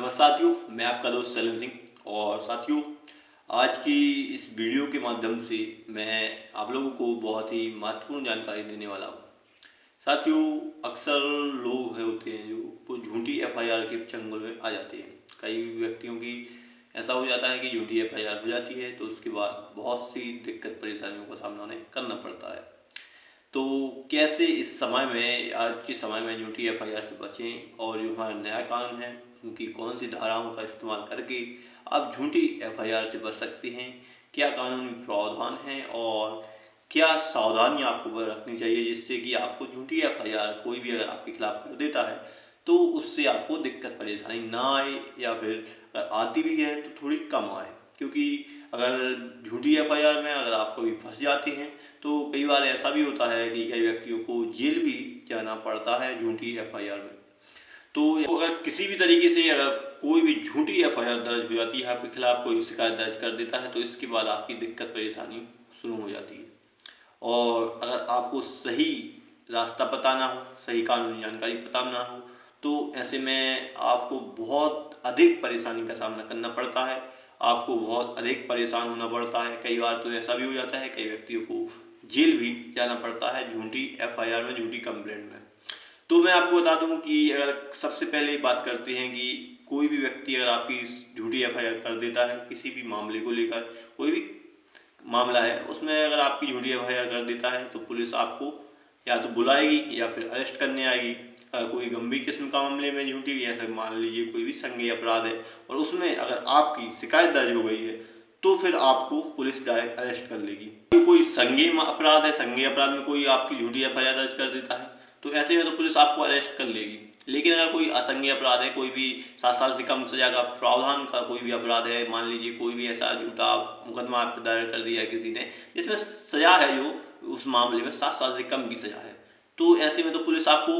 नमस्कार साथियों, मैं आपका दोस्त सैलन सिंह। और साथियों, आज की इस वीडियो के माध्यम से मैं आप लोगों को बहुत ही महत्वपूर्ण जानकारी देने वाला हूँ। साथियों, अक्सर लोग होते हैं जो वो झूठी एफआईआर के चंगुल में आ जाते हैं। कई व्यक्तियों की ऐसा हो जाता है कि झूठी एफआईआर हो जाती है तो उसके बाद बहुत सी दिक्कत परेशानियों का सामना उन्हें करना पड़ता है। तो कैसे इस समय में, आज के समय में झूठी एफआईआर से बचें और जो हमारा नया कानून है उनकी कौन सी धाराओं का इस्तेमाल करके आप झूठी एफआईआर से बच सकते हैं, क्या कानूनी प्रावधान हैं और क्या सावधानियां आपको रखनी चाहिए जिससे कि आपको झूठी एफआईआर कोई भी अगर आपके खिलाफ कर देता है तो उससे आपको दिक्कत परेशानी ना आए, या फिर अगर आती भी है तो थोड़ी कम आए। क्योंकि अगर झूठी एफआईआर में अगर आप कभी फंस जाते हैं तो कई बार ऐसा भी होता है कि कई व्यक्तियों को जेल भी जाना पड़ता है झूठी एफआईआर में। तो अगर किसी भी तरीके से अगर कोई भी झूठी एफआईआर दर्ज हो जाती है, आपके खिलाफ कोई शिकायत दर्ज कर देता है तो इसके बाद आपकी दिक्कत परेशानी शुरू हो जाती है। और अगर आपको सही रास्ता पता ना हो, सही कानूनी जानकारी पता ना हो, तो ऐसे में आपको बहुत अधिक परेशानी का सामना करना पड़ता है, आपको बहुत अधिक परेशान होना पड़ता है। कई बार तो ऐसा भी हो जाता है, कई व्यक्तियों को जेल भी जाना पड़ता है झूठी एफआईआर में, झूठी कंप्लेंट में। तो मैं आपको बता दूं कि अगर सबसे पहले बात करते हैं कि कोई भी व्यक्ति अगर आपकी झूठी एफआईआर कर देता है किसी भी मामले को लेकर, कोई भी मामला है उसमें अगर आपकी झूठी एफआईआर कर देता है तो पुलिस आपको या तो बुलाएगी या फिर अरेस्ट करने आएगी। कोई गंभीर किस्म का मामले में झूठी, ऐसा मान लीजिए कोई भी संज्ञेय अपराध है और उसमें अगर आपकी शिकायत दर्ज हो गई है तो फिर आपको पुलिस डायरेक्ट अरेस्ट कर लेगी। कोई संज्ञेय अपराध है, संज्ञेय अपराध में कोई आपकी झूठी एफआईआर दर्ज कर देता है तो ऐसे में तो पुलिस आपको अरेस्ट कर लेगी। लेकिन अगर कोई असंज्ञेय अपराध है, कोई भी 7 साल से कम सजा का प्रावधान का कोई भी अपराध है, मान लीजिए कोई भी ऐसा झूठा मुकदमा आप दायर कर दिया किसी ने जिसमें सजा है जो उस मामले में 7 साल से कम की सजा है, तो ऐसे में तो पुलिस आपको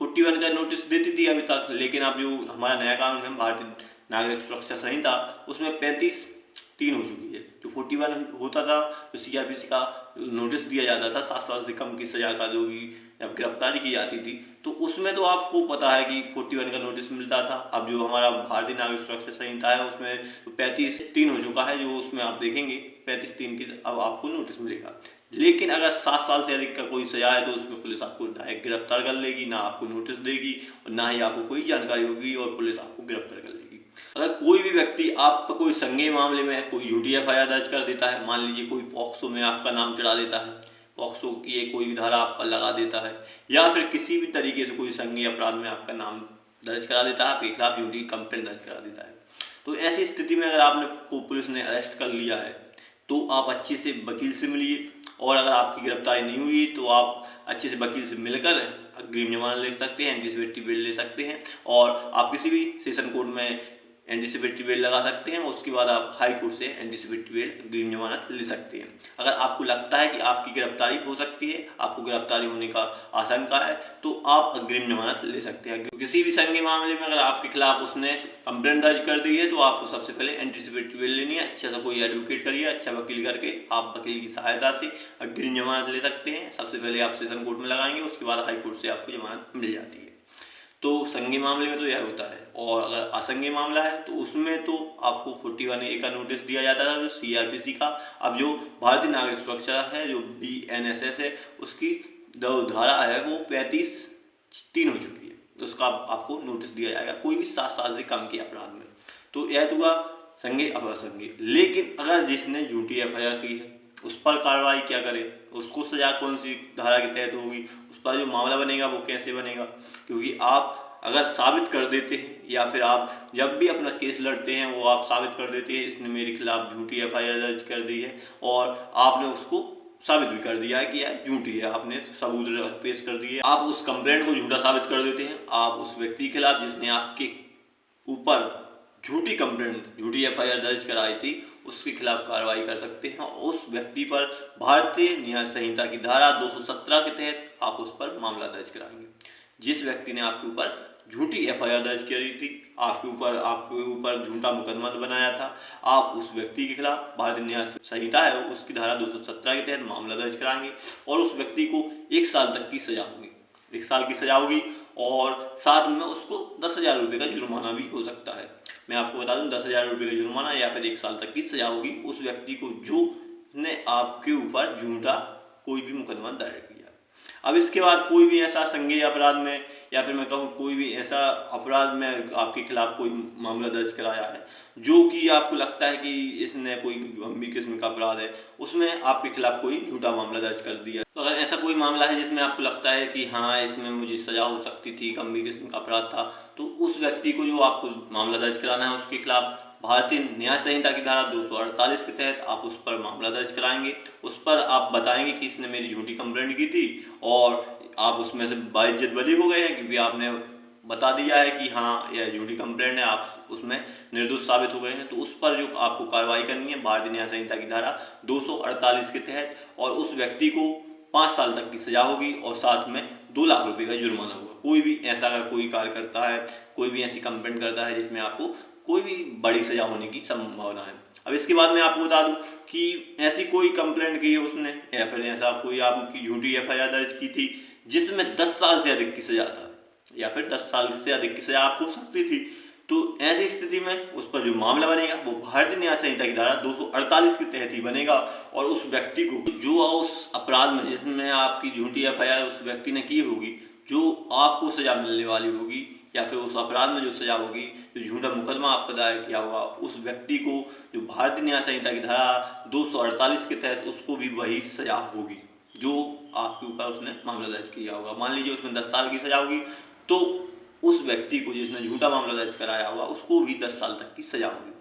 41 का नोटिस देती थी अभी तक। लेकिन अब जो हमारा नया कानून है भारतीय नागरिक सुरक्षा संहिता, उसमें 35(3) हो चुकी है। जो 41 होता था, जो सीआरपीसी का नोटिस दिया जाता था 7 साल से कम की सजा का, जो भी जब गिरफ्तारी की जाती थी तो उसमें तो आपको पता है कि 41 का नोटिस मिलता था। अब जो हमारा भारतीय नागरिक सुरक्षा संहिता है उसमें तो 35(3) हो चुका है, जो उसमें आप देखेंगे 35(3) की अब आपको नोटिस मिलेगा। लेकिन अगर 7 साल से अधिक का कोई सजा है तो उसमें पुलिस आपको डायरेक्ट गिरफ्तार कर लेगी, ना आपको नोटिस देगी और ना ही आपको कोई जानकारी होगी और पुलिस आपको गिरफ्तार कर लेगी। अगर कोई भी व्यक्ति आप पर कोई संज्ञेय मामले में कोई झूठी एफआईआर दर्ज कर देता है, मान लीजिए कोई पॉक्सो में आपका नाम चढ़ा देता है, पॉक्सो की कोई भी धारा आप पर लगा देता है, या फिर किसी भी तरीके से कोई संज्ञेय अपराध में आपका नाम दर्ज करा देता है, आपके खिलाफ झूठी कंप्लेंट दर्ज करा देता है, तो ऐसी स्थिति में अगर आपने को पुलिस ने अरेस्ट कर लिया है तो आप अच्छे से वकील से मिलिए। और अगर आपकी गिरफ्तारी नहीं हुई तो आप अच्छे से वकील से मिलकर अग्रिम जमानत ले सकते हैं, एंटीसिपेटरी बेल ले सकते हैं और आप किसी भी सेशन कोर्ट में एंटीसिपेटरी बेल लगा सकते हैं। उसके बाद आप हाई कोर्ट से एंटीसिपेटरी बेल अग्रिम जमानत ले सकते हैं। अगर आपको लगता है कि आपकी गिरफ्तारी हो सकती है, आपको गिरफ्तारी होने का आशंका है, तो आप अग्रिम जमानत ले सकते हैं। किसी भी संज्ञेय मामले में अगर आपके खिलाफ उसने कंप्लेंट दर्ज कर दी है तो आपको सबसे पहले एंटीसिपेटरी बेल लेनी है। अच्छा सा कोई एडवोकेट करिए, अच्छा वकील करके आप वकील की सहायता से अग्रिम जमानत ले सकते हैं। सबसे पहले आप सेशन कोर्ट में लगाएंगे, उसके बाद हाई कोर्ट से आपको जमानत मिल जाती है। तो संज्ञेय मामले में तो यह होता है। और अगर असंज्ञेय मामला है तो उसमें तो आपको 41A का नोटिस दिया जाता था, जो सीआरपीसी का। अब जो भारतीय नागरिक सुरक्षा है, जो बीएनएसएस है, उसकी धारा है वो 35(3) हो चुकी है, उसका आपको नोटिस दिया जाएगा कोई भी 7 साल से कम के अपराध में। तो यह तो हुआ संज्ञेय अब असंज्ञेय। लेकिन अगर जिसने झूठी एफआईआर की है उस पर कार्रवाई क्या करें, उसको सजा कौन सी धारा के तहत होगी, उस पर जो मामला बनेगा वो कैसे बनेगा। क्योंकि आप अगर साबित कर देते हैं या फिर आप जब भी अपना केस लड़ते हैं वो आप साबित कर देते हैं इसने मेरे खिलाफ झूठी एफआईआर दर्ज कर दी है, और आपने उसको साबित भी कर दिया है कि यह झूठी है, आपने सबूत पेश कर दिए, आप उस कंप्लेंट को झूठा साबित कर देते हैं, आप उस व्यक्ति के खिलाफ जिसने आपके ऊपर झूठी कंप्लेंट, झूठी एफआईआर दर्ज कराई थी, उसके खिलाफ कार्रवाई कर सकते हैं। और उस व्यक्ति पर भारतीय न्याय संहिता की धारा 217 के तहत आप उस पर मामला दर्ज कराएंगे। जिस व्यक्ति ने आपके ऊपर झूठी एफआईआर दर्ज करी थी, आपके ऊपर झूठा मुकदमा बनाया था, आप उस व्यक्ति के खिलाफ भारतीय न्याय संहिता है उसकी धारा 217 के तहत मामला दर्ज कराएंगे और उस व्यक्ति को 1 साल तक की सजा होगी, 1 साल की सजा होगी। और साथ में उसको 10,000 रुपये का जुर्माना भी हो सकता है। मैं आपको बता दूं 10,000 रुपये का जुर्माना या फिर 1 साल तक की सजा होगी उस व्यक्ति को जो ने आपके ऊपर झूठा कोई भी मुकदमा दायर किया। अब इसके बाद कोई भी ऐसा संज्ञेय अपराध में या फिर मैं कहूँ कोई भी ऐसा अपराध में आपके खिलाफ कोई मामला दर्ज कराया है जो कि आपको लगता है कि इसने कोई गंभीर किस्म का अपराध है, उसमें आपके खिलाफ कोई झूठा मामला दर्ज कर दिया। तो अगर ऐसा कोई मामला है जिसमें आपको लगता है कि हाँ इसमें मुझे सजा हो सकती थी, गंभीर किस्म का अपराध था, तो उस व्यक्ति को जो आपको मामला दर्ज कराना है उसके खिलाफ भारतीय न्याय संहिता की धारा 248 के तहत आप उस पर मामला दर्ज कराएंगे। उस पर आप बताएंगे कि इसने मेरी झूठी कंप्लेंट की थी और आप उसमें से बाइज्जत बरी हो गए हैं क्योंकि आपने बता दिया है कि हाँ यह झूठी कंप्लेंट है, आप उसमें निर्दोष साबित हो गए हैं। तो उस पर जो आपको कार्रवाई करनी है भारतीय न्याय संहिता की धारा 248 के तहत, और उस व्यक्ति को 5 साल तक की सजा होगी और साथ में 2 लाख रुपए का जुर्माना होगा। कोई भी ऐसा अगर कोई कार्य करता है, कोई भी ऐसी कंप्लेंट करता है जिसमें आपको कोई भी बड़ी सजा होने की संभावना है। अब इसके बाद मैं आपको बता दूं कि ऐसी कोई कंप्लेंट की है उसने या फिर ऐसा कोई आपकी झूठी FIR दर्ज की थी जिसमें 10 साल से अधिक की सजा था या फिर 10 साल से अधिक की सजा आपको हो सकती थी, तो ऐसी स्थिति में उस पर जो मामला बनेगा वो भारतीय न्याय संहिता की धारा 248 के तहत ही बनेगा और उस व्यक्ति को जो उस अपराध में जिसमें आपकी झूठी FIR उस व्यक्ति ने की होगी, जो आपको सजा मिलने वाली होगी या फिर उस अपराध में जो सजा होगी, जो झूठा मुकदमा आपका दायर किया होगा, उस व्यक्ति को जो भारतीय न्याय संहिता की धारा 248 के तहत उसको भी वही सजा होगी जो आपके ऊपर उसने मामला दर्ज किया होगा। मान लीजिए उसमें 10 साल की सजा होगी तो उस व्यक्ति को जिसने झूठा मामला दर्ज कराया होगा उसको भी 10 साल तक की सजा होगी।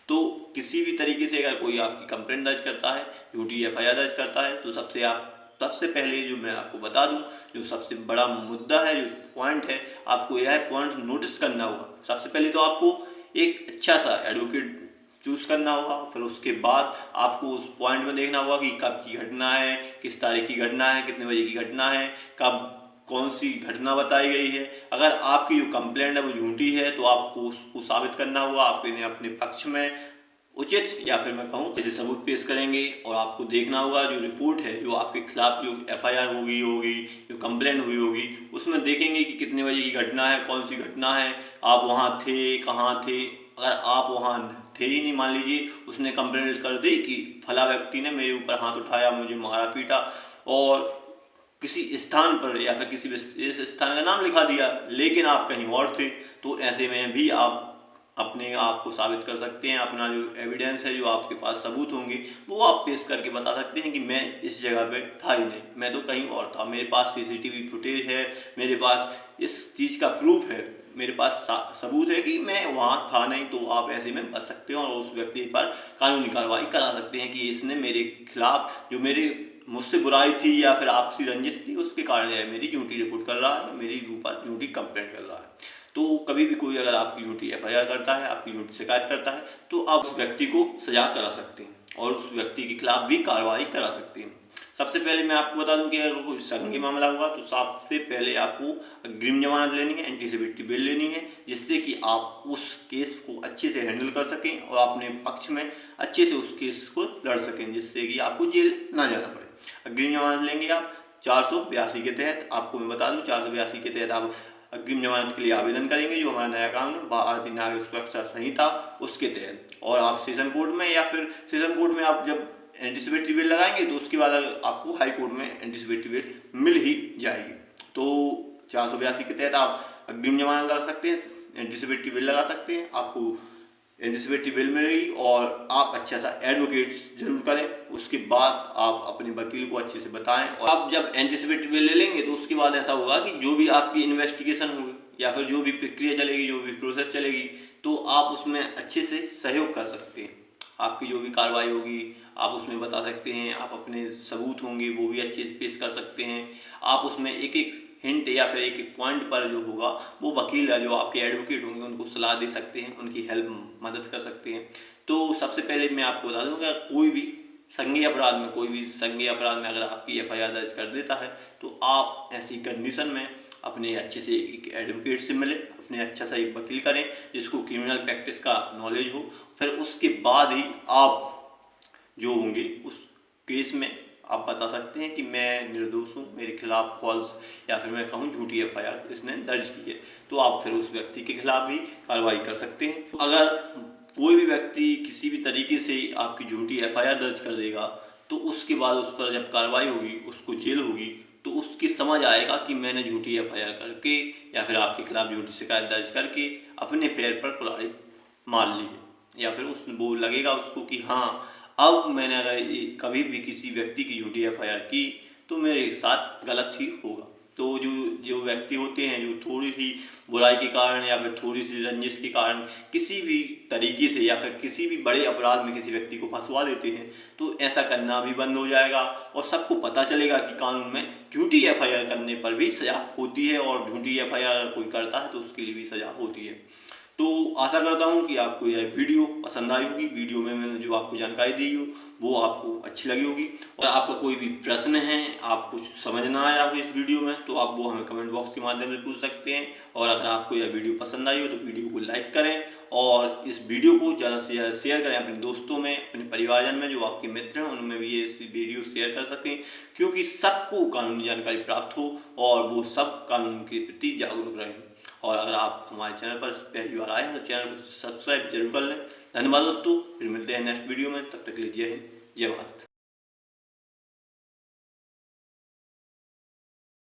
तो किसी भी तरीके से अगर कोई आपकी कंप्लेंट दर्ज करता है, झूठी FIR दर्ज करता है, तो सबसे पहले जो मैं आपको बता दूं, जो सबसे बड़ा मुद्दा है, जो पॉइंट है, आपको यह पॉइंट नोटिस करना होगा। सबसे पहले तो आपको एक अच्छा सा एडवोकेट चूज करना होगा, फिर उसके बाद आपको उस पॉइंट में देखना होगा कि कब की घटना है, किस तारीख की घटना है, कितने बजे की घटना है, कब कौन सी घटना बताई गई है। अगर आपकी जो कंप्लेंट है वो झूठी है तो आपको उसको साबित करना होगा, आपने अपने पक्ष में उचित या फिर मैं कहूँ जैसे सबूत पेश करेंगे और आपको देखना होगा जो रिपोर्ट है, जो आपके खिलाफ जो FIR होगी जो कंप्लेंट हुई होगी, उसमें देखेंगे कि कितने बजे की घटना है, कौन सी घटना है, आप वहाँ थे, कहाँ थे। अगर आप वहाँ थे ही नहीं, मान लीजिए उसने कंप्लेंट कर दी कि फला व्यक्ति ने मेरे ऊपर हाथ उठाया, मुझे मारा पीटा और किसी स्थान पर या फिर किसी विशेष स्थान का नाम लिखा दिया, लेकिन आप कहीं और थे, तो ऐसे में भी आप अपने आप को साबित कर सकते हैं। अपना जो एविडेंस है, जो आपके पास सबूत होंगे, वो आप पेश करके बता सकते हैं कि मैं इस जगह पे था ही नहीं, मैं तो कहीं और था, मेरे पास CCTV फुटेज है, मेरे पास इस चीज़ का प्रूफ है, मेरे पास सबूत है कि मैं वहाँ था नहीं। तो आप ऐसे में बच सकते हैं और उस व्यक्ति पर कानूनी कार्रवाई करा सकते हैं कि इसने मेरे खिलाफ जो मुझसे बुराई थी या फिर आपसी रंजिश थी, उसके कारण यह मेरी ड्यूटी रिपोर्ट कर रहा है, मेरी ऊपर ड्यूटी कंप्लेंट कर रहा है। तो कभी भी कोई अगर आपकी झूठी FIR करता है, आपकी झूठी शिकायत करता है, तो आप उस व्यक्ति को सजा करा सकते हैं और उस व्यक्ति के खिलाफ भी कार्रवाई करा सकते हैं। सबसे पहले मैं आपको बता दूं कि अगर कोई संज्ञेय मामला होगा तो सबसे पहले आपको अग्रिम जमानत लेनी है, एंटीसिपेटरी बेल लेनी है, जिससे कि आप उस केस को अच्छे से हैंडल कर सकें और अपने पक्ष में अच्छे से उस केस को लड़ सकें, जिससे कि आपको जेल ना जाना पड़े। अग्रिम जमानत लेंगे आप 482 के तहत। आपको मैं बता दूं 482 के तहत आप अग्रिम जमानत के लिए आवेदन करेंगे, जो हमारा नया कानून भारतीय नागरिक सुरक्षा संहिता उसके तहत। और आप सेशन कोर्ट में या फिर सेशन कोर्ट में आप जब एंटीसिपेटरी बेल लगाएंगे तो उसके बाद आपको हाई कोर्ट में एंटीसिपेटरी बेल मिल ही जाएगी। तो 482 के तहत आप अग्रिम जमानत लगा सकते हैं, एंटीसिपेटरी बेल लगा सकते हैं, आपको एंटीसिपेटरी बेल मिलेगी और आप अच्छा सा एडवोकेट जरूर करें। उसके बाद आप अपने वकील को अच्छे से बताएं और आप जब एंटीसिपेटरी बेल ले लेंगे तो उसके बाद ऐसा होगा कि जो भी आपकी इन्वेस्टिगेशन होगी या फिर जो भी प्रक्रिया चलेगी, जो भी प्रोसेस चलेगी, तो आप उसमें अच्छे से सहयोग कर सकते हैं। आपकी जो भी कार्रवाई होगी आप उसमें बता सकते हैं, आप अपने सबूत होंगे वो भी अच्छे से पेश कर सकते हैं। आप उसमें एक एक हिंट या फिर एक एक पॉइंट पर जो होगा वो वकील है, जो आपके एडवोकेट होंगे, उनको सलाह दे सकते हैं, उनकी हेल्प मदद कर सकते हैं। तो सबसे पहले मैं आपको बता दूंगा कोई भी संज्ञेय अपराध में अगर आपकी FIR दर्ज कर देता है तो आप ऐसी कंडीशन में अपने अच्छे से एक एडवोकेट से मिले, अपने अच्छा सा एक वकील करें जिसको क्रिमिनल प्रैक्टिस का नॉलेज हो। फिर उसके बाद ही आप जो होंगे उस केस में आप बता सकते हैं कि मैं निर्दोष हूँ, मेरे खिलाफ फॉल्स या फिर मैं कहूँ झूठी एफआईआर इसने दर्ज की है, तो आप फिर उस व्यक्ति के खिलाफ भी कार्रवाई कर सकते हैं। अगर कोई भी व्यक्ति किसी भी तरीके से आपकी झूठी एफआईआर दर्ज कर देगा, तो उसके बाद उस पर जब कार्रवाई होगी, उसको जेल होगी, तो उसकी समझ आएगा कि मैंने झूठी एफआईआर करके या फिर आपके खिलाफ झूठी शिकायत दर्ज करके अपने पैर पर कुल्हाड़ी मार ली है, या फिर उस वो लगेगा उसको कि हाँ, अब मैंने अगर कभी भी किसी व्यक्ति की झूठी एफआईआर की तो मेरे साथ गलत ही होगा। तो जो जो व्यक्ति होते हैं जो थोड़ी सी बुराई के कारण या फिर थोड़ी सी रंजिश के कारण किसी भी तरीके से या फिर किसी भी बड़े अपराध में किसी व्यक्ति को फंसवा देते हैं, तो ऐसा करना भी बंद हो जाएगा और सबको पता चलेगा कि कानून में झूठी एफआईआर करने पर भी सजा होती है और झूठी एफआईआर कोई करता है तो उसके लिए भी सजा होती है। तो आशा करता हूँ कि आपको यह वीडियो पसंद आई होगी। वीडियो में मैंने जो आपको जानकारी दी हो वो आपको अच्छी लगी होगी, और आपका कोई भी प्रश्न है, आप कुछ समझ ना आया हो इस वीडियो में, तो आप वो हमें कमेंट बॉक्स के माध्यम से पूछ सकते हैं। और अगर आपको यह वीडियो पसंद आई हो तो वीडियो को लाइक करें और इस वीडियो को ज़्यादा से ज़्यादा शेयर करें अपने दोस्तों में, अपने परिवारजन में, जो आपके मित्र हैं उनमें भी ये वीडियो शेयर कर सकें, क्योंकि सबको कानूनी जानकारी प्राप्त हो और वो सब कानून के प्रति जागरूक रहें। और अगर आप हमारे चैनल पर पहली बार आए हैं तो चैनल को सब्सक्राइब जरूर कर लें। धन्यवाद दोस्तों, फिर मिलते हैं नेक्स्ट वीडियो में, तब तक के लिए जय हिंद, जय भारत।